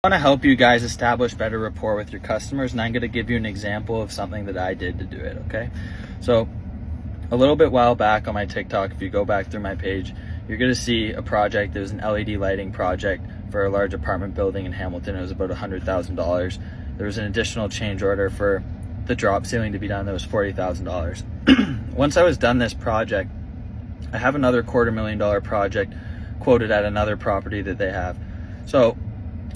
I want to help you guys establish better rapport with your customers, and I'm going to give you an example of something that I did to do it, okay? So a little bit while back on my TikTok, if you go back through my page, you're going to see a project. It was an LED lighting project for a large apartment building in Hamilton. It was about $100,000. There was an additional change order for the drop ceiling to be done that was $40,000. Once I was done this project, I have another $250,000 project quoted at another property that they have. So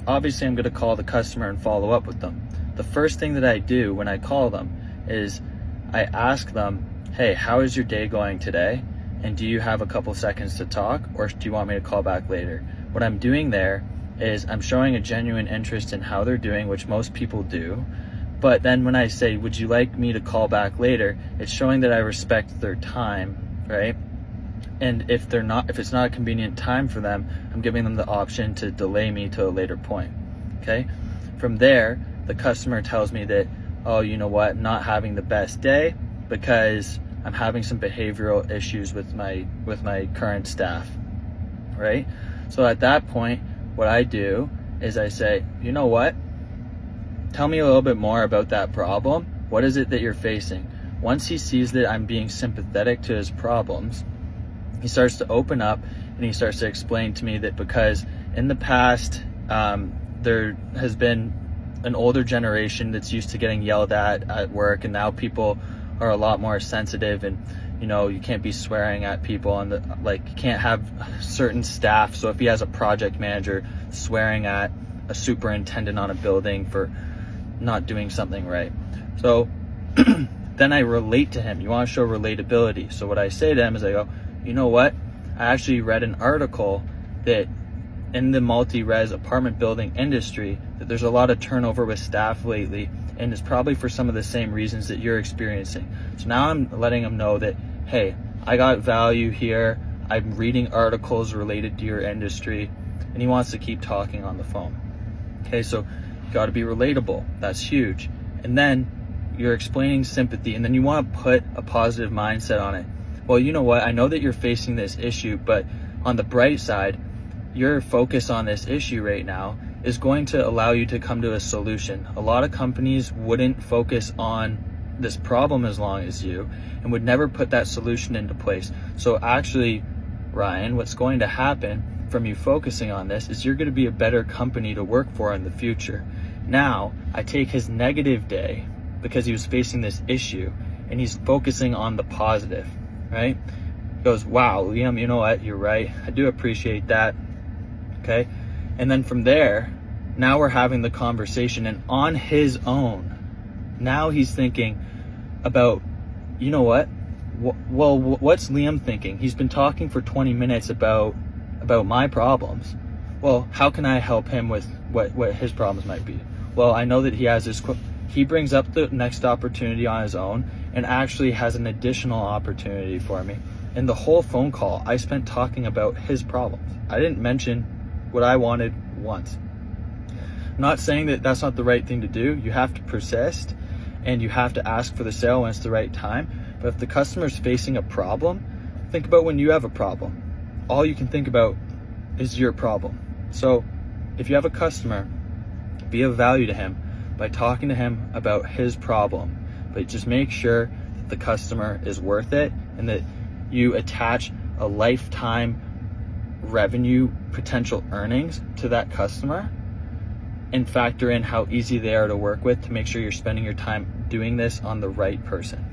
obviously I'm going to call the customer and follow up with them. The first thing that I do when I call them is I ask them, hey, how is your day going today? And do you have a couple seconds to talk, or do you want me to call back later? What I'm doing there is I'm showing a genuine interest in how they're doing, which most people do. But then when I say, would you like me to call back later? It's showing that I respect their time, right? And if it's not a convenient time for them, I'm giving them the option to delay me to a later point, okay? From there, the customer tells me that, oh, you know what, not having the best day because I'm having some behavioral issues with my current staff, right? So at that point, what I do is I say, you know what, tell me a little bit more about that problem. What is it that you're facing? Once he sees that I'm being sympathetic to his problems, he starts to open up and he starts to explain to me that because in the past, there has been an older generation that's used to getting yelled at work, and now people are a lot more sensitive, and you can't be swearing at people, and you can't have certain staff. So if he has a project manager swearing at a superintendent on a building for not doing something right. So then I relate to him. You want to show relatability. So what I say to him is I go, you know what? I actually read an article that in the multi-res apartment building industry that there's a lot of turnover with staff lately, and it's probably for some of the same reasons that you're experiencing. So now I'm letting him know that, hey, I got value here. I'm reading articles related to your industry, and he wants to keep talking on the phone. Okay, so you got to be relatable. That's huge. And then you're explaining sympathy, and then you want to put a positive mindset on it. Well, you know what? I know that you're facing this issue, but on the bright side, your focus on this issue right now is going to allow you to come to a solution. A lot of companies wouldn't focus on this problem as long as you, and would never put that solution into place. So actually, Ryan, what's going to happen from you focusing on this is you're going to be a better company to work for in the future. Now, I take his negative day because he was facing this issue, and he's focusing on the positive. Right? He goes, wow, Liam, you know what? You're right. I do appreciate that. Okay. And then from there, now we're having the conversation, and on his own, now he's thinking about, you know what? Well, what's Liam thinking? He's been talking for 20 minutes about my problems. Well, how can I help him with what his problems might be? Well, I know that he has this, he brings up the next opportunity on his own and actually has an additional opportunity for me. And the whole phone call, I spent talking about his problems. I didn't mention what I wanted once. I'm not saying that that's not the right thing to do. You have to persist, and you have to ask for the sale when it's the right time. But if the customer's facing a problem, think about when you have a problem. All you can think about is your problem. So if you have a customer, be of value to him by talking to him about his problem. But just make sure that the customer is worth it, and that you attach a lifetime revenue potential earnings to that customer, and factor in how easy they are to work with to make sure you're spending your time doing this on the right person.